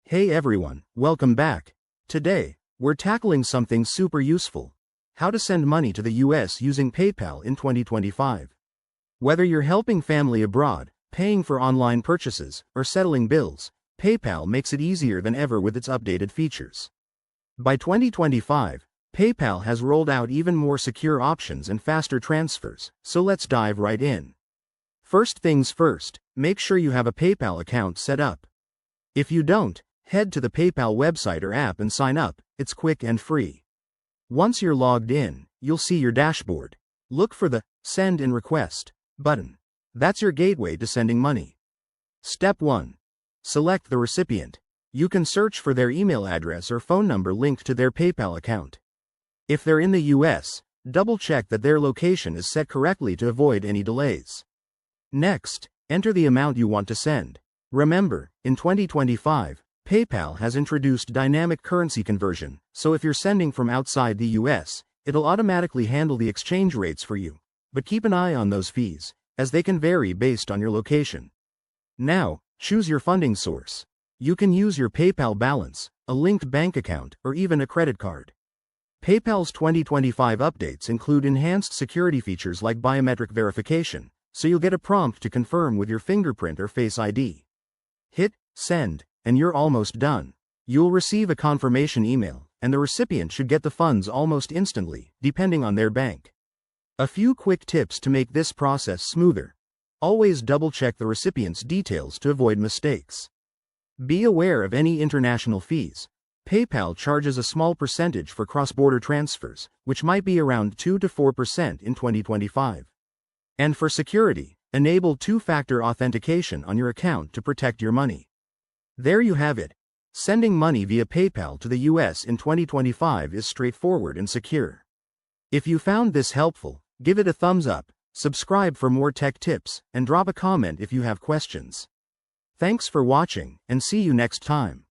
Hey everyone, welcome back. Today, we're tackling something super useful: how to send money to the US using PayPal in 2025. Whether you're helping family abroad, paying for online purchases, or settling bills, PayPal makes it easier than ever with its updated features. By 2025, PayPal has rolled out even more secure options and faster transfers, so let's dive right in. First things first, make sure you have a PayPal account set up. If you don't, head to the PayPal website or app and sign up. It's quick and free. Once you're logged in, you'll see your dashboard. Look for the Send and Request button. That's your gateway to sending money. Step 1. Select the recipient. You can search for their email address or phone number linked to their PayPal account. If they're in the US, double-check that their location is set correctly to avoid any delays. Next, enter the amount you want to send. Remember, in 2025, PayPal has introduced dynamic currency conversion, so if you're sending from outside the US, it'll automatically handle the exchange rates for you. But keep an eye on those fees, as they can vary based on your location. Now, choose your funding source. You can use your PayPal balance, a linked bank account, or even a credit card. PayPal's 2025 updates include enhanced security features like biometric verification, so you'll get a prompt to confirm with your fingerprint or Face ID. Hit Send, and you're almost done. You'll receive a confirmation email, and the recipient should get the funds almost instantly, depending on their bank. A few quick tips to make this process smoother. Always double-check the recipient's details to avoid mistakes. Be aware of any international fees. PayPal charges a small percentage for cross-border transfers, which might be around 2 to 4% in 2025. And for security, enable two-factor authentication on your account to protect your money. There you have it. Sending money via PayPal to the US in 2025 is straightforward and secure. If you found this helpful, give it a thumbs up, subscribe for more tech tips, and drop a comment if you have questions. Thanks for watching, and see you next time.